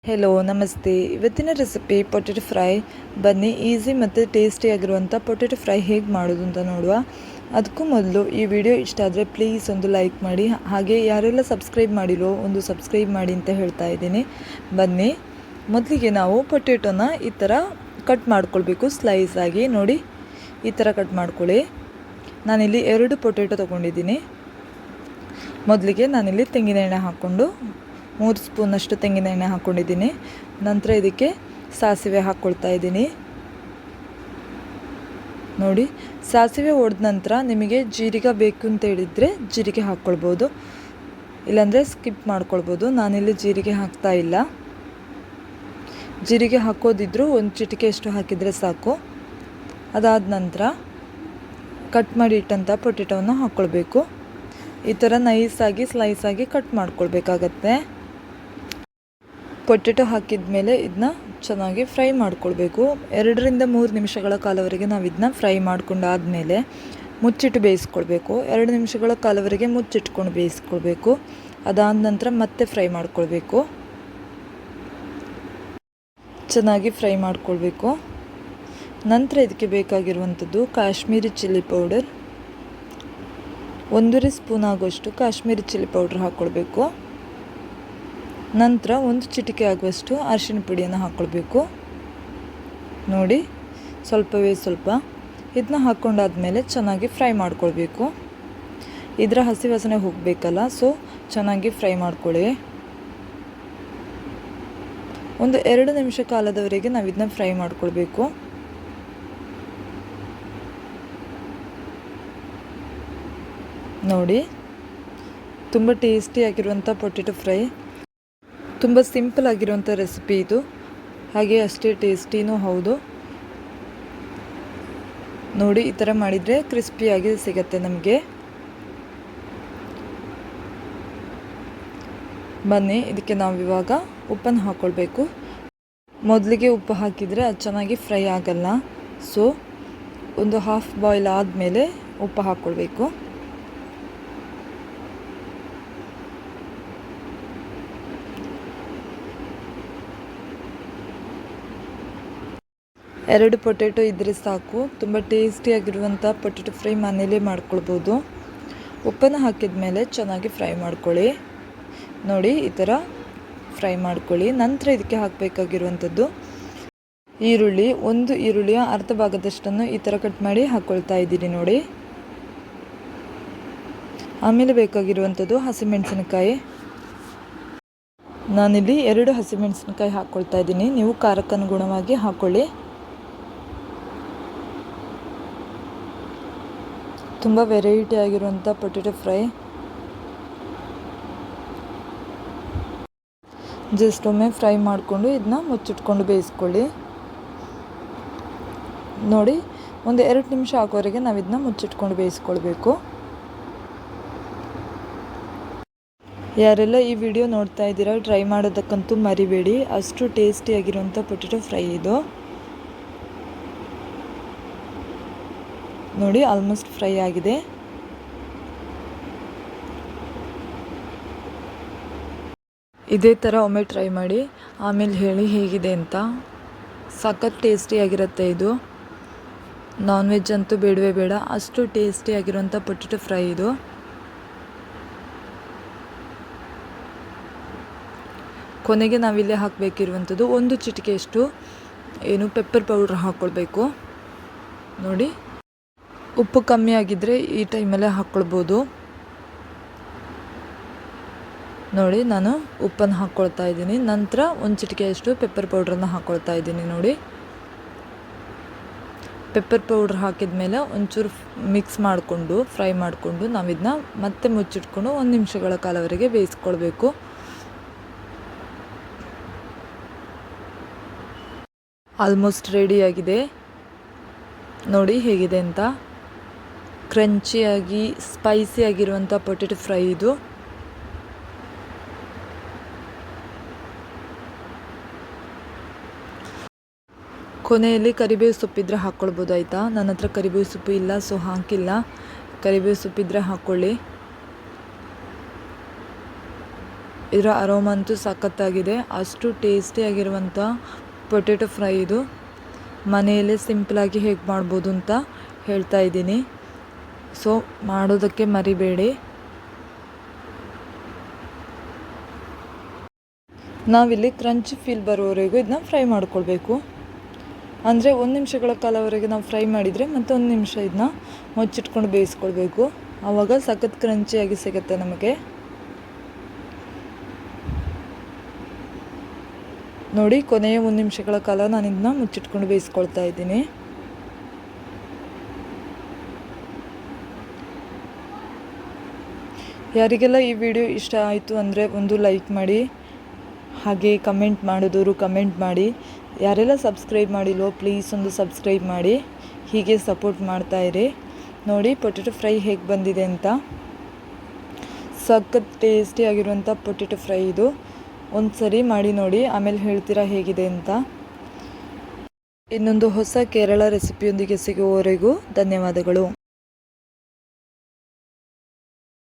Hello ನಮಸ್ತೆ. ಇವತ್ತಿನ recipe potato fry. ಬನ್ನಿ ಈಸಿ ಮತ್ತು ಟೇಸ್ಟಿಯಾಗಿರುವಂಥ ಪೊಟೆಟೊ ಫ್ರೈ ಹೇಗೆ ಮಾಡೋದು ಅಂತ ನೋಡುವ. ಅದಕ್ಕೂ ಮೊದಲು ಈ ವಿಡಿಯೋ ಇಷ್ಟ ಆದರೆ ಪ್ಲೀಸ್ ಒಂದು ಲೈಕ್ ಮಾಡಿ, ಹಾಗೆ ಯಾರೆಲ್ಲ ಸಬ್ಸ್ಕ್ರೈಬ್ ಮಾಡಿರೋ ಒಂದು ಸಬ್ಸ್ಕ್ರೈಬ್ ಮಾಡಿ ಅಂತ ಹೇಳ್ತಾ ಇದ್ದೀನಿ. ಬನ್ನಿ, ಮೊದಲಿಗೆ ನಾವು ಪೊಟೆಟೊನ ಈ ಥರ ಕಟ್ ಮಾಡ್ಕೊಳ್ಬೇಕು. ಸ್ಲೈಸ್ ಆಗಿ ನೋಡಿ, ಈ ಥರ ಕಟ್ ಮಾಡ್ಕೊಳ್ಳಿ. ನಾನಿಲ್ಲಿ 2 ಪೊಟೆಟೊ ತೊಗೊಂಡಿದ್ದೀನಿ. ಮೊದಲಿಗೆ ನಾನಿಲ್ಲಿ ತೆಂಗಿನ ಎಣ್ಣೆ ಹಾಕ್ಕೊಂಡು 3 ಸ್ಪೂನಷ್ಟು ತೆಂಗಿನ ಎಣ್ಣೆ ಹಾಕ್ಕೊಂಡಿದ್ದೀನಿ. ನಂತರ ಇದಕ್ಕೆ ಸಾಸಿವೆ ಹಾಕ್ಕೊಳ್ತಾ ಇದ್ದೀನಿ. ನೋಡಿ, ಸಾಸಿವೆ ಹೊಡೆದ ನಂತರ ನಿಮಗೆ ಜೀರಿಗೆ ಬೇಕು ಅಂತ ಹೇಳಿದರೆ ಜೀರಿಗೆ ಹಾಕ್ಕೊಳ್ಬೋದು, ಇಲ್ಲಾಂದರೆ ಸ್ಕಿಪ್ ಮಾಡ್ಕೊಳ್ಬೋದು. ನಾನಿಲ್ಲಿ ಜೀರಿಗೆ ಹಾಕ್ತಾ ಇಲ್ಲ. ಜೀರಿಗೆ ಹಾಕೋದಿದ್ರೂ ಒಂದು ಚಿಟಿಕೆಯಷ್ಟು ಹಾಕಿದರೆ ಸಾಕು. ಅದಾದ ನಂತರ ಕಟ್ ಮಾಡಿ ಇಟ್ಟಂಥ ಪೊಟೆಟೊವನ್ನು ಹಾಕ್ಕೊಳ್ಬೇಕು. ಈ ಥರ ನೈಸಾಗಿ ಸ್ಲೈಸಾಗಿ ಕಟ್ ಮಾಡ್ಕೊಳ್ಬೇಕಾಗತ್ತೆ. ಪೊಟೆಟೊ ಹಾಕಿದ ಮೇಲೆ ಇದನ್ನ ಚೆನ್ನಾಗಿ ಫ್ರೈ ಮಾಡ್ಕೊಳ್ಬೇಕು. 2ರಿಂದ 3 ನಿಮಿಷಗಳ ಕಾಲವರೆಗೆ ನಾವು ಇದನ್ನ ಫ್ರೈ ಮಾಡ್ಕೊಂಡಾದಮೇಲೆ ಮುಚ್ಚಿಟ್ಟು ಬೇಯಿಸ್ಕೊಳ್ಬೇಕು. 2 ನಿಮಿಷಗಳ ಕಾಲವರೆಗೆ ಮುಚ್ಚಿಟ್ಕೊಂಡು ಬೇಯಿಸ್ಕೊಳ್ಬೇಕು. ಅದಾದ ನಂತರ ಮತ್ತೆ ಫ್ರೈ ಮಾಡ್ಕೊಳ್ಬೇಕು. ಚೆನ್ನಾಗಿ ಫ್ರೈ ಮಾಡ್ಕೊಳ್ಬೇಕು. ನಂತರ ಇದಕ್ಕೆ ಬೇಕಾಗಿರುವಂಥದ್ದು ಕಾಶ್ಮೀರಿ ಚಿಲ್ಲಿ ಪೌಡರ್. 1 ಸ್ಪೂನ್ ಆಗುವಷ್ಟು ಕಾಶ್ಮೀರಿ ಚಿಲ್ಲಿ ಪೌಡ್ರ್ ಹಾಕ್ಕೊಳ್ಬೇಕು. ನಂತರ 1 ಚಿಟಿಕೆ ಆಗುವಷ್ಟು ಅರಿಶಿನ ಪುಡಿಯನ್ನು ಹಾಕ್ಕೊಳ್ಬೇಕು. ನೋಡಿ, ಸ್ವಲ್ಪವೇ ಸ್ವಲ್ಪ. ಇದನ್ನ ಹಾಕ್ಕೊಂಡಾದ್ಮೇಲೆ ಚೆನ್ನಾಗಿ ಫ್ರೈ ಮಾಡ್ಕೊಳ್ಬೇಕು. ಇದರ ಹಸಿ ವಾಸನೆ ಹೋಗಬೇಕಲ್ಲ, ಸೊ ಚೆನ್ನಾಗಿ ಫ್ರೈ ಮಾಡ್ಕೊಳ್ಳಿ. ಒಂದು 2 ನಿಮಿಷ ಕಾಲದವರೆಗೆ ನಾವು ಇದನ್ನ ಫ್ರೈ ಮಾಡ್ಕೊಳ್ಬೇಕು. ನೋಡಿ, ತುಂಬ ಟೇಸ್ಟಿಯಾಗಿರುವಂಥ ಪೊಟೆಟೊ ಫ್ರೈ. ತುಂಬ ಸಿಂಪಲ್ ಆಗಿರುವಂಥ ರೆಸಿಪಿ ಇದು, ಹಾಗೆ ಅಷ್ಟೇ ಟೇಸ್ಟಿನೂ ಹೌದು. ನೋಡಿ, ಈ ಥರ ಮಾಡಿದರೆ ಕ್ರಿಸ್ಪಿಯಾಗಿ ಸಿಗತ್ತೆ ನಮಗೆ. ಬನ್ನಿ, ಇದಕ್ಕೆ ನಾವು ಇವಾಗ ಉಪ್ಪನ್ನು ಹಾಕ್ಕೊಳ್ಬೇಕು. ಮೊದಲಿಗೆ ಉಪ್ಪು ಹಾಕಿದರೆ ಅದು ಚೆನ್ನಾಗಿ ಫ್ರೈ ಆಗಲ್ಲ, ಸೊ ಒಂದು ಹಾಫ್ ಬಾಯ್ಲ್ ಆದಮೇಲೆ ಉಪ್ಪು ಹಾಕ್ಕೊಳ್ಬೇಕು. ಎರಡು ಪೊಟೆಟೊ ಇದ್ದರೆ ಸಾಕು. ತುಂಬ ಟೇಸ್ಟಿಯಾಗಿರುವಂಥ ಪೊಟೆಟೊ ಫ್ರೈ ಮನೇಲೇ ಮಾಡ್ಕೊಳ್ಬೋದು. ಉಪ್ಪನ್ನು ಹಾಕಿದ ಮೇಲೆ ಚೆನ್ನಾಗಿ ಫ್ರೈ ಮಾಡ್ಕೊಳ್ಳಿ. ನೋಡಿ, ಈ ಥರ ಫ್ರೈ ಮಾಡ್ಕೊಳ್ಳಿ. ನಂತರ ಇದಕ್ಕೆ ಹಾಕಬೇಕಾಗಿರುವಂಥದ್ದು ಈರುಳ್ಳಿ. 1 ಈರುಳ್ಳಿಯ ಅರ್ಧ ಭಾಗದಷ್ಟನ್ನು ಈ ಥರ ಕಟ್ ಮಾಡಿ ಹಾಕ್ಕೊಳ್ತಾ ಇದ್ದೀನಿ ನೋಡಿ. ಆಮೇಲೆ ಬೇಕಾಗಿರುವಂಥದ್ದು ಹಸಿಮೆಣಸಿನಕಾಯಿ. ನಾನಿಲ್ಲಿ 2 ಹಸಿಮೆಣಸಿನಕಾಯಿ ಹಾಕ್ಕೊಳ್ತಾ ಇದ್ದೀನಿ. ನೀವು ಖಾರಕ್ಕನುಗುಣವಾಗಿ ಹಾಕ್ಕೊಳ್ಳಿ. ತುಂಬ ವೆರೈಟಿ ಆಗಿರುವಂಥ ಪೊಟೆಟೊ ಫ್ರೈ. ಜಸ್ಟ್ ಒಮ್ಮೆ ಫ್ರೈ ಮಾಡಿಕೊಂಡು ಇದನ್ನ ಮುಚ್ಚಿಟ್ಕೊಂಡು ಬೇಯಿಸ್ಕೊಳ್ಳಿ. ನೋಡಿ, ಒಂದು 2 ನಿಮಿಷ ಆಗೋವರೆಗೆ ನಾವು ಇದನ್ನ ಮುಚ್ಚಿಟ್ಕೊಂಡು ಬೇಯಿಸ್ಕೊಳ್ಬೇಕು. ಯಾರೆಲ್ಲ ಈ ವಿಡಿಯೋ ನೋಡ್ತಾ ಇದ್ದೀರಾ, ಟ್ರೈ ಮಾಡೋದಕ್ಕಂತೂ ಮರಿಬೇಡಿ. ಅಷ್ಟು ಟೇಸ್ಟಿಯಾಗಿರುವಂಥ ಪೊಟೆಟೊ ಫ್ರೈ ಇದು. ನೋಡಿ, ಆಲ್ಮೋಸ್ಟ್ ಫ್ರೈ ಆಗಿದೆ. ಇದೇ ಥರ ಒಮ್ಮೆ ಟ್ರೈ ಮಾಡಿ, ಆಮೇಲೆ ಹೇಳಿ ಹೇಗಿದೆ ಅಂತ. ಸಖತ್ ಟೇಸ್ಟಿಯಾಗಿರುತ್ತೆ ಇದು. ನಾನ್ ವೆಜ್ ಅಂತೂ ಬೇಡವೇ ಬೇಡ, ಅಷ್ಟು ಟೇಸ್ಟಿಯಾಗಿರುವಂಥ ಪೊಟೆಟೊ ಫ್ರೈ ಇದು. ಕೊನೆಗೆ ನಾವಿಲ್ಲೇ ಹಾಕಬೇಕಿರುವಂಥದ್ದು 1 ಚಿಟಿಕೆಯಷ್ಟು ಪೆಪ್ಪರ್ ಪೌಡ್ರ್ ಹಾಕ್ಕೊಳ್ಬೇಕು. ನೋಡಿ, ಉಪ್ಪು ಕಮ್ಮಿ ಆಗಿದ್ದರೆ ಈ ಟೈಮಲ್ಲೇ ಹಾಕ್ಕೊಳ್ಬೋದು. ನೋಡಿ, ನಾನು ಉಪ್ಪನ್ನು ಹಾಕ್ಕೊಳ್ತಾ ಇದ್ದೀನಿ. ನಂತರ 1 ಚಿಟಿಕೆಯಷ್ಟು ಪೆಪ್ಪರ್ ಪೌಡ್ರನ್ನು ಹಾಕ್ಕೊಳ್ತಾ ಇದ್ದೀನಿ. ನೋಡಿ, ಪೆಪ್ಪರ್ ಪೌಡ್ರ್ ಹಾಕಿದ ಮೇಲೆ ಒಂಚೂರು ಮಿಕ್ಸ್ ಮಾಡಿಕೊಂಡು ಫ್ರೈ ಮಾಡಿಕೊಂಡು ನಾವು ಇದನ್ನ ಮತ್ತೆ ಮುಚ್ಚಿಟ್ಕೊಂಡು 1 ನಿಮಿಷಗಳ ಕಾಲವರೆಗೆ ಬೇಯಿಸ್ಕೊಳ್ಬೇಕು. ಆಲ್ಮೋಸ್ಟ್ ರೆಡಿಯಾಗಿದೆ. ನೋಡಿ ಹೇಗಿದೆ ಅಂತ. ಕ್ರಂಚಿಯಾಗಿ ಸ್ಪೈಸಿಯಾಗಿರುವಂಥ ಪೊಟೆಟೊ ಫ್ರೈ ಇದು. ಕೊನೆಯಲ್ಲಿ ಕರಿಬೇವು ಸೊಪ್ಪಿದ್ರೆ ಹಾಕ್ಕೊಳ್ಬೋದು, ಆಯಿತಾ. ನನ್ನ ಹತ್ರ ಕರಿಬೇವು ಸೊಪ್ಪು ಇಲ್ಲ, ಸೊ ಹಾಕಿಲ್ಲ. ಕರಿಬೇವು ಸೊಪ್ಪಿದ್ರೆ ಹಾಕ್ಕೊಳ್ಳಿ. ಇದರ ಅರೋಮಾ ಅಂತೂ ಸಖತ್ತಾಗಿದೆ. ಅಷ್ಟು ಟೇಸ್ಟಿಯಾಗಿರುವಂಥ ಪೊಟೆಟೊ ಫ್ರೈ ಇದು. ಮನೆಯಲ್ಲೇ ಸಿಂಪಲಾಗಿ ಹೇಗೆ ಮಾಡ್ಬೋದು ಅಂತ ಹೇಳ್ತಾ ಇದ್ದೀನಿ. ಸೊ ಮಾಡೋದಕ್ಕೆ ಮರಿಬೇಡಿ. ನಾವಿಲ್ಲಿ ಕ್ರಂಚಿ ಫೀಲ್ ಬರೋವರೆಗೂ ಇದನ್ನ ಫ್ರೈ ಮಾಡ್ಕೊಳ್ಬೇಕು. ಅಂದರೆ 1 ನಿಮಿಷಗಳ ಕಾಲವರೆಗೆ ನಾವು ಫ್ರೈ ಮಾಡಿದರೆ ಮತ್ತೆ 1 ನಿಮಿಷ ಇದನ್ನ ಮುಚ್ಚಿಟ್ಕೊಂಡು ಬೇಯಿಸ್ಕೊಳ್ಬೇಕು. ಆವಾಗ ಸಖತ್ ಕ್ರಂಚಿಯಾಗಿ ಸಿಗುತ್ತೆ ನಮಗೆ. ನೋಡಿ, ಕೊನೆಯ 1 ನಿಮಿಷಗಳ ಕಾಲ ನಾನು ಇದನ್ನ ಮುಚ್ಚಿಟ್ಕೊಂಡು ಬೇಯಿಸ್ಕೊಳ್ತಾ ಇದ್ದೀನಿ. ಯಾರಿಗೆಲ್ಲ ಈ ವಿಡಿಯೋ ಇಷ್ಟ ಆಯಿತು ಅಂದರೆ ಒಂದು ಲೈಕ್ ಮಾಡಿ, ಹಾಗೆ ಕಮೆಂಟ್ ಮಾಡಿದವರು ಕಮೆಂಟ್ ಮಾಡಿ. ಯಾರೆಲ್ಲ ಸಬ್ಸ್ಕ್ರೈಬ್ ಮಾಡಿಲ್ವೋ ಪ್ಲೀಸ್ ಒಂದು ಸಬ್ಸ್ಕ್ರೈಬ್ ಮಾಡಿ. ಹೀಗೆ ಸಪೋರ್ಟ್ ಮಾಡ್ತಾಯಿರಿ. ನೋಡಿ ಪೊಟೆಟೊ ಫ್ರೈ ಹೇಗೆ ಬಂದಿದೆ ಅಂತ. ಸಖತ್ ಟೇಸ್ಟಿಯಾಗಿರುವಂಥ ಪೊಟೆಟೊ ಫ್ರೈ ಇದು. ಒಂದು ಸರಿ ಮಾಡಿ ನೋಡಿ, ಆಮೇಲೆ ಹೇಳ್ತೀರಾ ಹೇಗಿದೆ ಅಂತ. ಇನ್ನೊಂದು ಹೊಸ ಕೇರಳ ರೆಸಿಪಿಯೊಂದಿಗೆ ಸಿಗುವವರೆಗೂ ಧನ್ಯವಾದಗಳು.